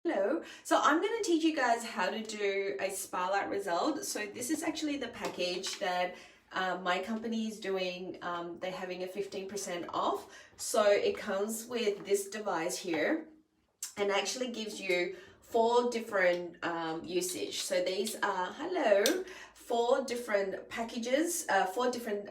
Hello, so I'm going to teach you guys how to do a spa-like result. So this is actually the package that my company is doing. They're having a 15% off. So it comes with this device here and actually gives you 4 different usage. So these are, four different packages, 4 different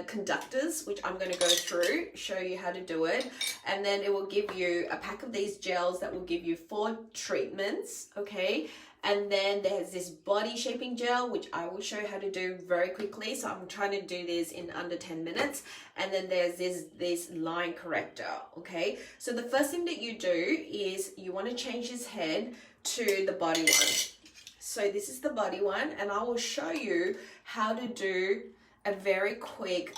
conductors, which I'm going to go through, show you how to do it, and then it will give you a pack of these gels that will give you 4 treatments, okay? And then there's this body shaping gel, which I will show you how to do very quickly, so I'm trying to do this in under 10 minutes. And then there's this line corrector, okay? So the first thing that you do is you want to change his head to the body one. So this is the body one, and I will show you how to do a very quick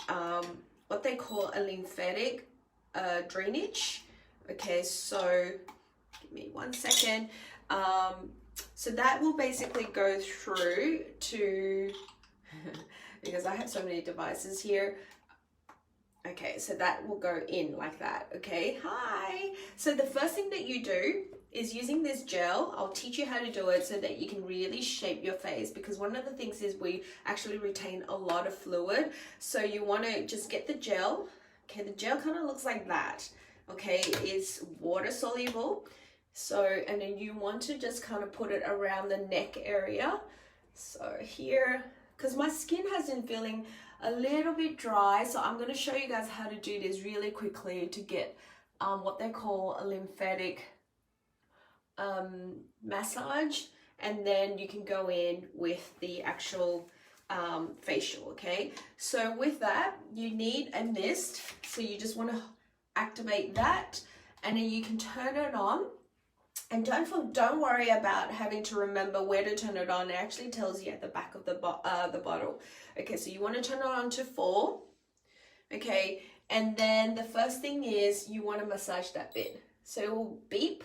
what they call a lymphatic drainage. Okay, so give me 1 second. So that will basically go through to because I have so many devices here. Okay, so that will go in like that. Okay, hi. So the first thing that you do is using this gel. I'll teach you how to do it so that you can really shape your face, because one of the things is we actually retain a lot of fluid. So you want to just get the gel. Okay, the gel kind of looks like that. Okay, it's water soluble. So, and then you want to just kind of put it around the neck area. So here, because my skin has been feeling a little bit dry, so I'm going to show you guys how to do this really quickly to get what they call a lymphatic massage, and then you can go in with the actual facial. Okay, so with that you need a mist, so you just want to activate that, and then you can turn it on. And don't worry about having to remember where to turn it on. It actually tells you at the back of the bottle. Okay, so you want to turn it on to 4. Okay, and then the first thing is you want to massage that bit. So it will beep.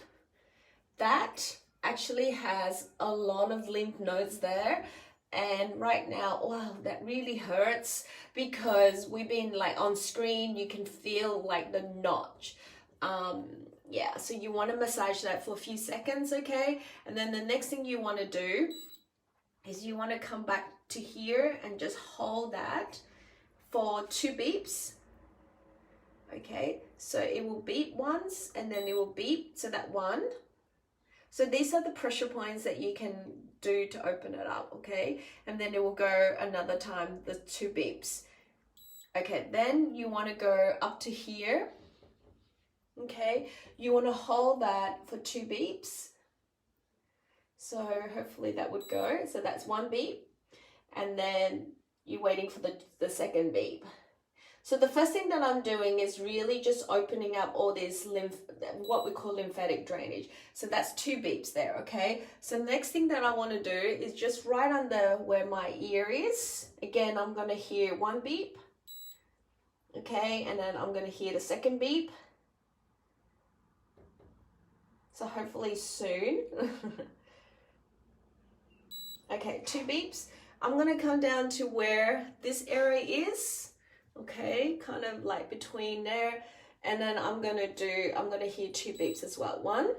That actually has a lot of lymph nodes there. And right now, wow, that really hurts, because we've been like on screen, you can feel like the notch. Yeah, so you want to massage that for a few seconds, okay? And then the next thing you want to do is you want to come back to here and just hold that for 2 beeps. Okay, so it will beep once and then it will beep, so that 1. So these are the pressure points that you can do to open it up, okay? And then it will go another time, the 2 beeps. Okay, then you want to go up to here. Okay, you want to hold that for 2 beeps. So hopefully that would go. So that's 1 beep, and then you're waiting for the second beep. So the first thing that I'm doing is really just opening up all this what we call lymphatic drainage. So that's 2 beeps there, okay? So the next thing that I want to do is just right under where my ear is. Again, I'm going to hear 1 beep. Okay, and then I'm going to hear the second beep. So hopefully soon. Okay, 2 beeps. I'm going to come down to where this area is. Okay, kind of like between there. And then I'm going to hear 2 beeps as well. 1.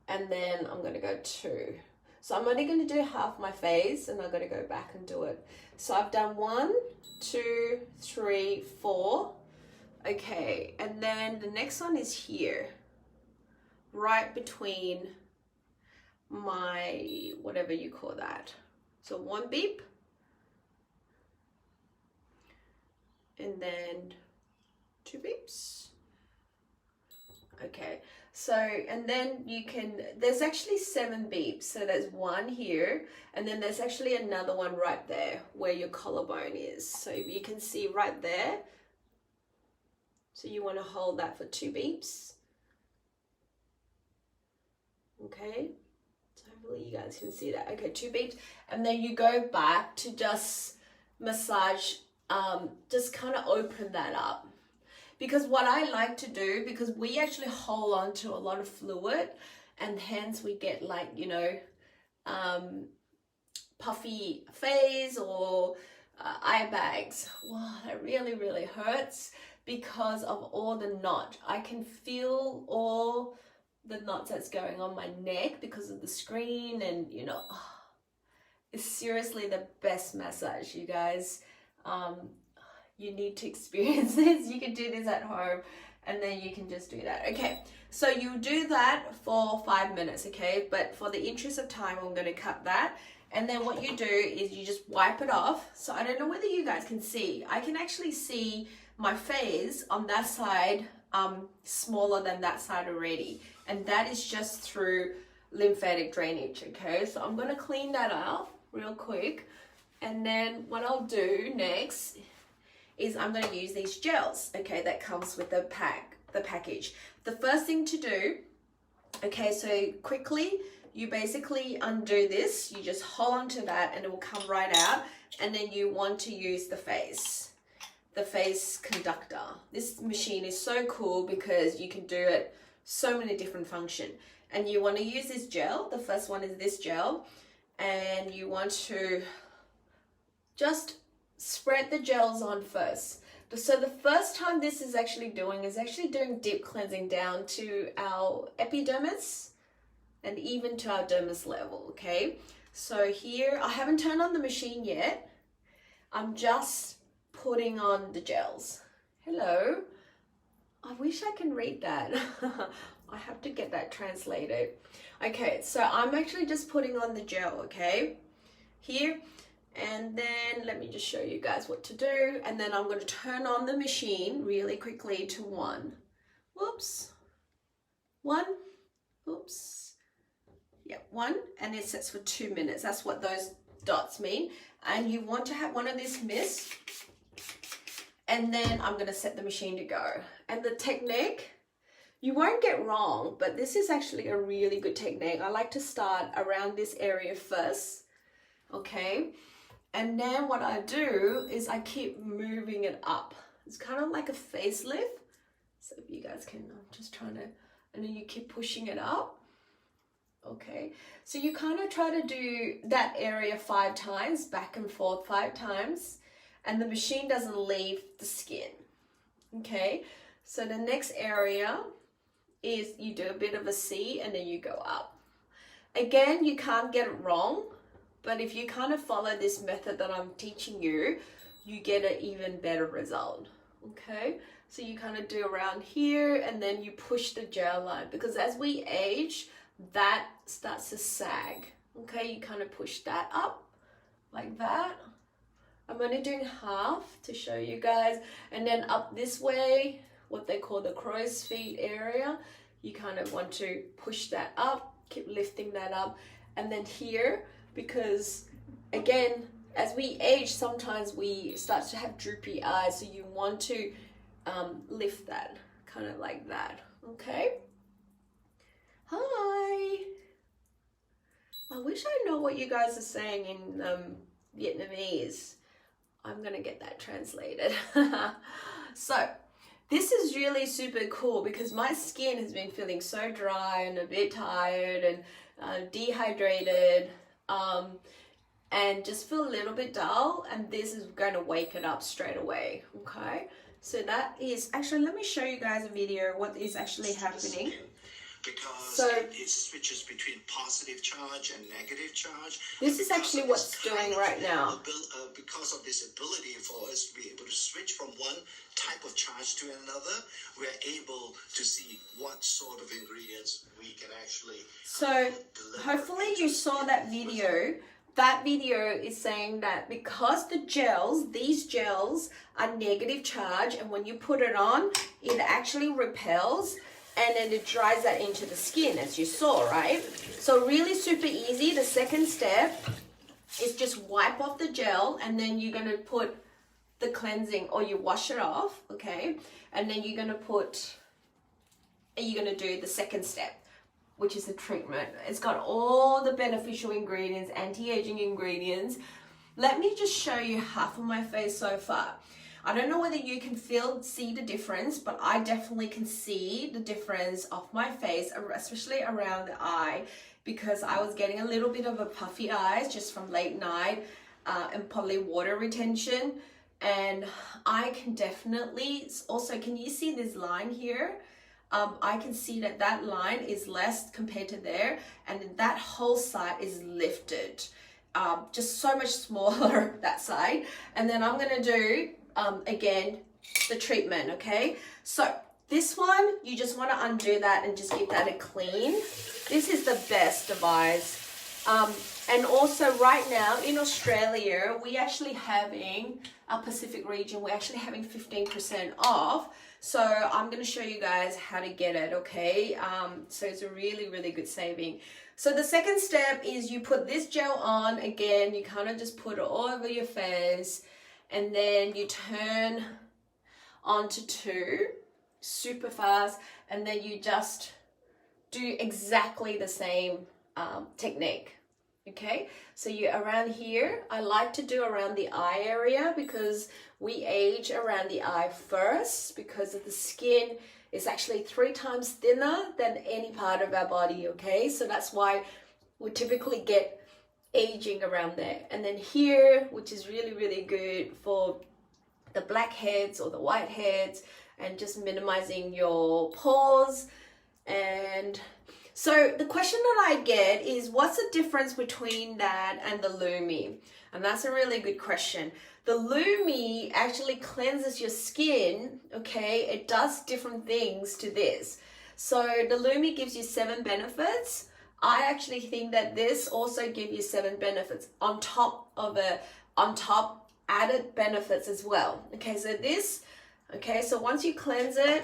And then I'm going to go 2. So I'm only going to do half my face, and I'm going to go back and do it. So I've done 1, 2, 3, 4. Okay, and then the next one is here, right between my, whatever you call that. So 1 beep, and then 2 beeps. Okay, so, and then you can, there's actually 7 beeps. So there's 1 here, and then there's actually another one right there where your collarbone is. So you can see right there. So you want to hold that for 2 beeps. Okay, so hopefully you guys can see that. Okay, 2 beeps, and then you go back to just massage, just kind of open that up. Because what I like to do, because we actually hold on to a lot of fluid, and hence we get like, you know, puffy face or eye bags. Wow, that really, really hurts because of all the knot. I can feel all the knots that's going on my neck because of the screen, and you know, it's seriously the best massage, you guys. You need to experience this. You can do this at home and then you can just do that. Okay, so you do that for 5 minutes, okay? But for the interest of time, I'm going to cut that. And then what you do is you just wipe it off. So I don't know whether you guys can see. I can actually see my face on that side smaller than that side already. And that is just through lymphatic drainage, okay? So I'm going to clean that up real quick. And then what I'll do next is I'm going to use these gels, okay, that comes with the package. The first thing to do, okay, so quickly, you basically undo this, you just hold on to that and it will come right out, and then you want to use the face conductor. This machine is so cool because you can do it so many different functions. And you want to use this gel. The first one is this gel, and you want to just spread the gels on first. So the first time this is actually doing deep cleansing down to our epidermis and even to our dermis level, okay? So here, I haven't turned on the machine yet. I'm just putting on the gels. Hello. I wish I can read that. I have to get that translated. Okay, so I'm actually just putting on the gel, okay? Here. And then let me just show you guys what to do. And then I'm going to turn on the machine really quickly to 1. Whoops. 1. Oops. Yeah, 1. And it sets for 2 minutes. That's what those dots mean. And you want to have one of these mists. And then I'm going to set the machine to go. And the technique, you won't get wrong, but this is actually a really good technique. I like to start around this area first. Okay. And then what I do is I keep moving it up. It's kind of like a facelift. So if you guys can, I'm just trying to, and then you keep pushing it up. Okay. So you kind of try to do that area 5 times, back and forth 5 times, and the machine doesn't leave the skin. Okay. So the next area is you do a bit of a C and then you go up. Again, you can't get it wrong. But if you kind of follow this method that I'm teaching you, you get an even better result, okay? So you kind of do around here and then you push the gel line, because as we age, that starts to sag, okay? You kind of push that up like that. I'm only doing half to show you guys. And then up this way, what they call the crow's feet area, you kind of want to push that up, keep lifting that up. And then here, because again, as we age, sometimes we start to have droopy eyes, so you want to lift that kind of like that. Okay. Hi. I wish I know what you guys are saying in Vietnamese. I'm gonna get that translated. So this is really super cool because my skin has been feeling so dry and a bit tired and dehydrated, and just feel a little bit dull, and this is going to wake it up straight away. Okay, so that is actually, let me show you guys a video what is actually happening. Because it switches between positive charge and negative charge. This is actually what's doing right now. Because of this ability for us to be able to switch from one type of charge to another, we're able to see what sort of ingredients we can actually So hopefully you saw that video. That video is saying that because the gels, these gels are negative charge, and when you put it on, it actually repels, and then it dries that into the skin, as you saw, right? So really super easy. The second step is just wipe off the gel, and then you're going to put the cleansing, or you wash it off, okay? And then you're going to do the second step, which is the treatment. It's got all the beneficial ingredients, anti-aging ingredients. Let me just show you half of my face so far. I don't know whether you can see the difference, but I definitely can see the difference of my face, especially around the eye, because I was getting a little bit of a puffy eyes just from late night and probably water retention. And I can definitely, also, can you see this line here? I can see that that line is less compared to there, and that whole side is lifted. Just so much smaller that side. And then I'm gonna do again the treatment. Okay, so this one you just want to undo that and just give that a clean. This is the best device. And also right now in Australia, we actually having our Pacific region, we're actually having 15% off. So I'm going to show you guys how to get it, okay? So it's a really, really good saving. So the second step is you put this gel on. Again, you kind of just put it all over your face, and then you turn onto 2 super fast, and then you just do exactly the same technique. Okay, so you around here, I like to do around the eye area because we age around the eye first, because of the skin is actually 3 times thinner than any part of our body. Okay, so that's why we typically get aging around there. And then here, which is really, really good for the blackheads or the whiteheads, and just minimizing your pores. And so the question that I get is, what's the difference between that and the Lumi? And that's a really good question. The Lumi actually cleanses your skin, okay? It does different things to this. So the Lumi gives you 7 benefits. I actually think that this also gives you 7 benefits on top added benefits as well. Okay, so this, okay, so once you cleanse it,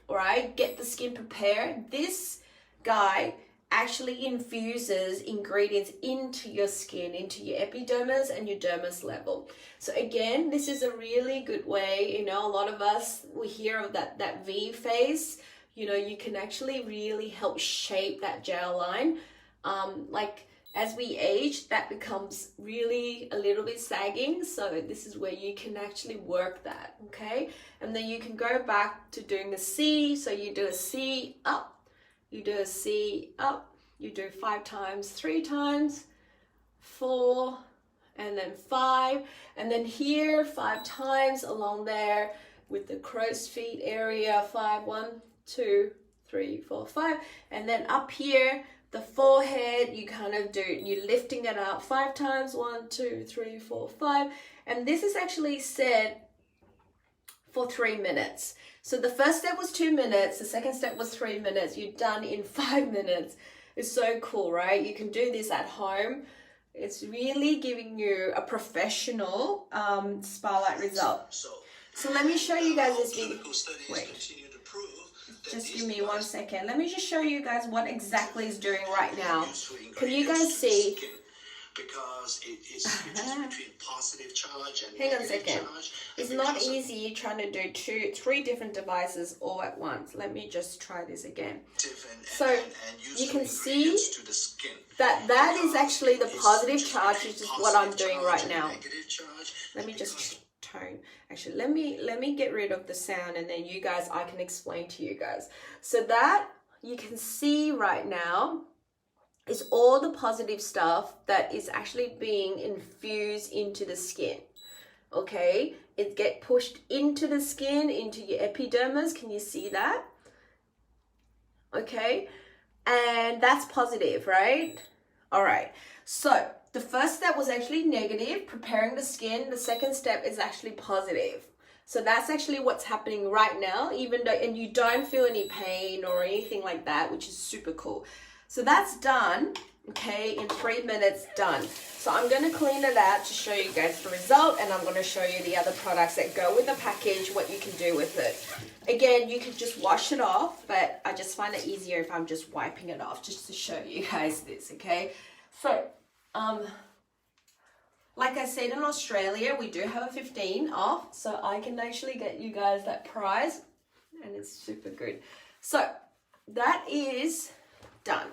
all right, get the skin prepared, this guy actually infuses ingredients into your skin, into your epidermis and your dermis level. So again, this is a really good way. You know, a lot of us, we hear of that V face. You know, you can actually really help shape that gel line. Like as we age, that becomes really a little bit sagging. So this is where you can actually work that, okay? And then you can go back to doing the C. So you do a C up, you do a C up, you do 5 times, 3 times, 4, and then 5. And then here, 5 times along there with the crow's feet area, 5, 1, 2, 3, 4, 5. And then up here, the forehead, you kind of do, you're lifting it up 5 times, 1, 2, 3, 4, 5. And this is actually set for 3 minutes. So the first step was 2 minutes, the second step was 3 minutes. You're done in 5 minutes. It's so cool, right? You can do this at home. It's really giving you a professional spa-like result. So let me show you guys this video. Wait, just give me 1 second. Let me just show you guys what exactly it's doing right now. Can you guys see? Because it switches between positive charge and hang on a negative second. charge. It's not easy trying to do 3 different devices all at once. Let me just try this again. So you can see that is actually the positive charge, which is what I'm doing right now. Let me just tone. Actually, let me get rid of the sound, and then you guys, I can explain to you guys. So that you can see right now is all the positive stuff that is actually being infused into the skin. Okay, it get pushed into the skin, into your epidermis. Can you see that? Okay, and that's positive, right? All right, so the first step was actually negative, preparing the skin. The second step is actually positive. So that's actually what's happening right now, even though, and you don't feel any pain or anything like that, which is super cool. So that's done, okay, in 3 minutes, done. So I'm going to clean it out to show you guys the result, and I'm going to show you the other products that go with the package, what you can do with it. Again, you can just wash it off, but I just find it easier if I'm just wiping it off, just to show you guys this, okay? So, like I said, in Australia, we do have a 15 off, so I can actually get you guys that price, and it's super good. So that is done.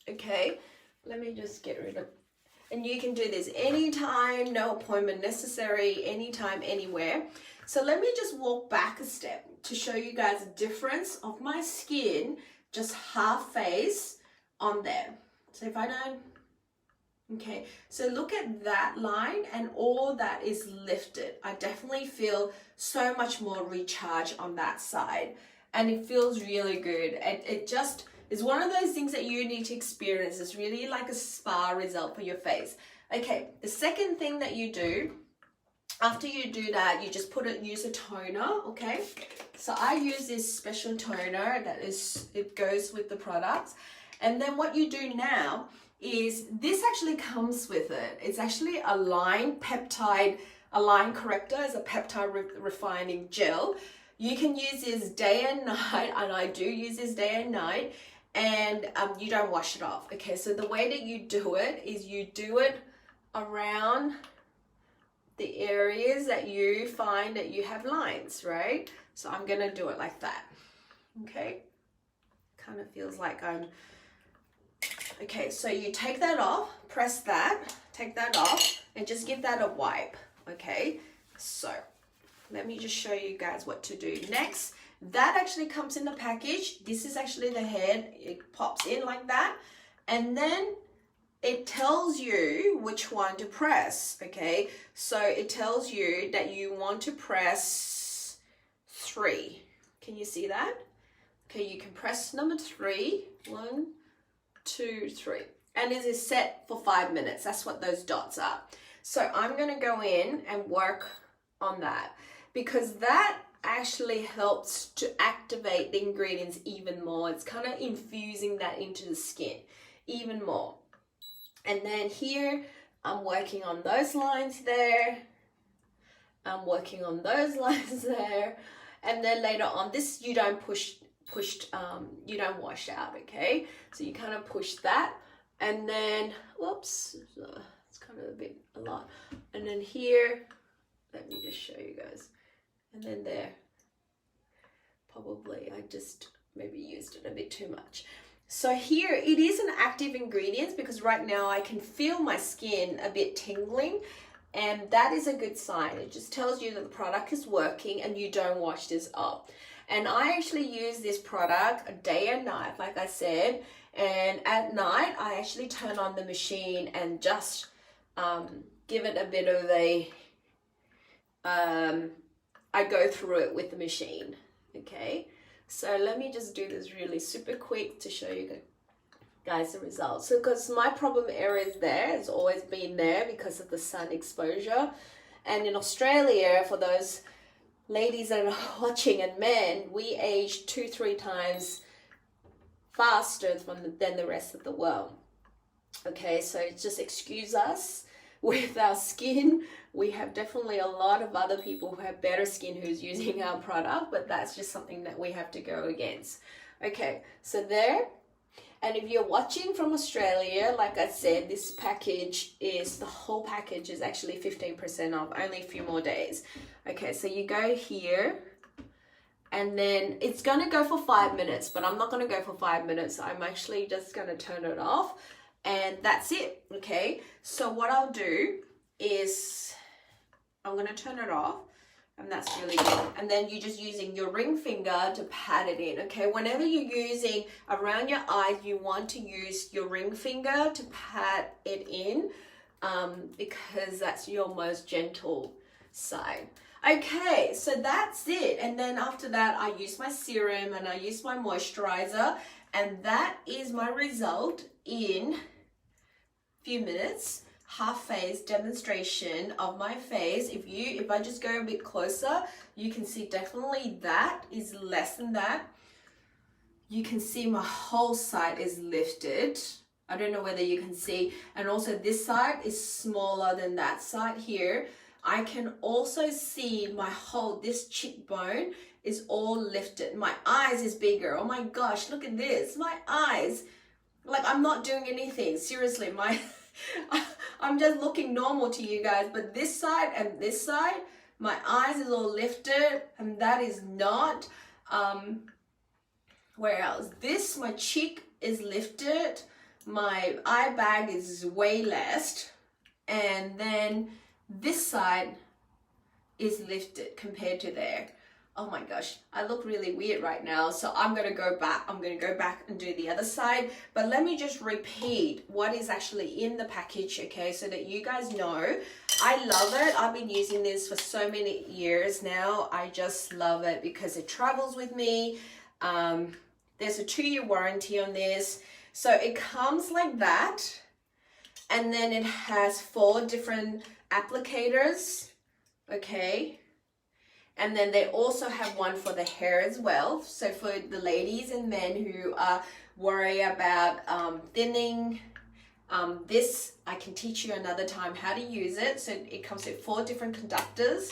Okay, let me just get rid of, and you can do this anytime, no appointment necessary, anytime, anywhere. So let me just walk back a step to show you guys the difference of my skin, just half face on there. So if I don't, okay, so look at that line, and all that is lifted. I definitely feel so much more recharge on that side. and it feels really good. It just is one of those things that you need to experience. It's really like a spa result for your face. Okay, the second thing that you do, after you do that, you just use a toner, okay? So I use this special toner it goes with the products. And then what you do now is this actually comes with it. It's actually a line corrector as a peptide refining gel. You can use this day and night, and I do use this day and night, and you don't wash it off. Okay, so the way that you do it is you do it around the areas that you find that you have lines, right? So I'm gonna do it like that. Okay, kind of feels like I'm okay. So you take that off, press that, take that off, and just give that a wipe. Okay, so let me just show you guys what to do next. That actually comes in the package. This is actually the head. It pops in like that, and then it tells you which one to press. Okay, so it tells you that you want to press 3. Can you see that? Okay, you can press number 3. 1, 2, 3, and it is set for 5 minutes. That's what those dots are. So I'm going to go in and work on that, because that actually helps to activate the ingredients even more. It's kind of infusing that into the skin even more. And then here, I'm working on those lines there. I'm working on those lines there. And then later on, this you don't you don't wash out, okay? So you kind of push that. And then, whoops, it's kind of a lot. And then here, let me just show you guys. And then there, probably I just maybe used it a bit too much. So here it is an active ingredient, because right now I can feel my skin a bit tingling, and that is a good sign. It just tells you that the product is working and you don't wash this up. And I actually use this product a day and night, like I said, and at night I actually turn on the machine and just give it a bit of I go through it with the machine, okay? So let me just do this really super quick to show you guys the results. So because my problem area is there, it's always been there because of the sun exposure. And in Australia, for those ladies that are watching and men, we age 2-3 times faster than the rest of the world. Okay, so just excuse us with our skin. We have definitely a lot of other people who have better skin who's using our product, but that's just something that we have to go against. Okay, so there. And if you're watching from Australia, like I said, this package the whole package is actually 15% off, only a few more days. Okay, so you go here, and then it's gonna go for 5 minutes, but I'm not gonna go for 5 minutes. I'm actually just gonna turn it off, and that's it, okay? So what I'll do is I'm gonna turn it off, and that's really good. And then you're just using your ring finger to pat it in, okay? Whenever you're using around your eyes, you want to use your ring finger to pat it in, because that's your most gentle side. Okay, so that's it. And then after that, I use my serum and I use my moisturizer, and that is my result in a few minutes. Half face demonstration of my face. If I just go a bit closer, you can see definitely that is less than that. You can see my whole side is lifted. I don't know whether you can see, and also this side is smaller than that side here. I can also see this cheekbone is all lifted. My eyes is bigger. Oh my gosh, look at this. My eyes, like I'm not doing anything. Seriously, I'm just looking normal to you guys, but this side and this side, my eyes is all lifted, and that is not. Where else? My cheek is lifted, my eye bag is way less, and then this side is lifted compared to there. Oh my gosh, I look really weird right now, so I'm gonna go back and do the other side. But let me just repeat what is actually in the package, okay, so that you guys know. I love it. I've been using this for so many years now. I just love it because it travels with me. There's a 2-year warranty on this. So it comes like that. And then it has 4 different applicators. Okay. And then they also have one for the hair as well. So for the ladies and men who are worried about thinning, this I can teach you another time how to use it. So it comes with 4 different conductors.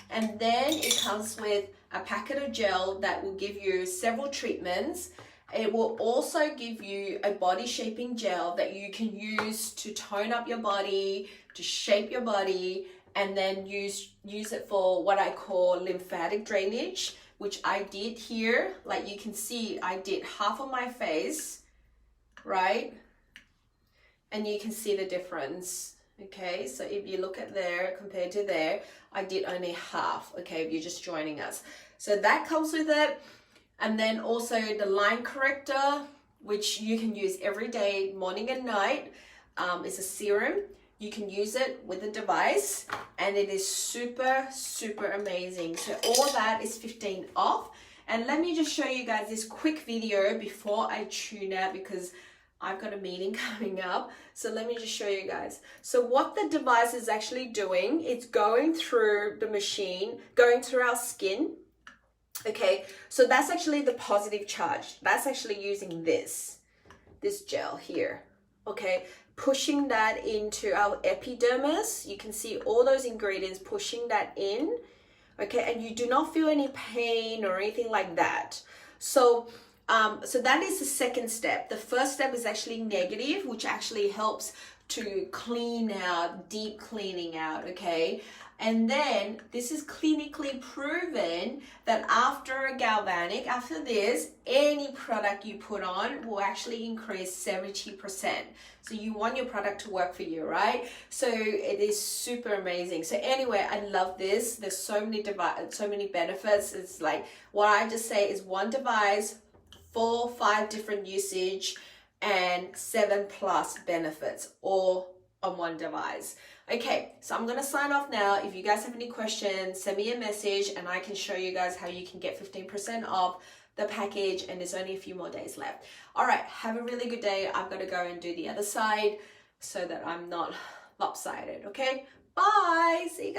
And then it comes with a packet of gel that will give you several treatments. It will also give you a body shaping gel that you can use to tone up your body, to shape your body, and then use it for what I call lymphatic drainage, which I did here. Like you can see, I did half of my face, right? And you can see the difference. Okay, so if you look at there compared to there, I did only half. Okay, if you're just joining us. So that comes with it. And then also the line corrector, which you can use every day, morning and night. It's a serum. You can use it with a device, and it is super, super amazing. So all that is 15 off. And let me just show you guys this quick video before I tune out, because I've got a meeting coming up. So let me just show you guys. So what the device is actually doing, it's going through the machine, going through our skin. Okay, so that's actually the positive charge. That's actually using this gel here. Okay, pushing that into our epidermis. You can see all those ingredients pushing that in. Okay, and you do not feel any pain or anything like that. So that is the second step. The first step is actually negative, which actually helps to clean out, deep cleaning out, okay? And then this is clinically proven that after a galvanic, after this, any product you put on will actually increase 70%. So you want your product to work for you, right? So it is super amazing. So anyway, I love this. There's so many benefits. It's like what I just say is one device, 4, 5 different usage, and 7+ benefits, all on one device. Okay, so I'm gonna sign off now. If you guys have any questions, send me a message and I can show you guys how you can get 15% off the package, and there's only a few more days left. All right, have a really good day. I've got to go and do the other side so that I'm not lopsided, okay? Bye, see you guys.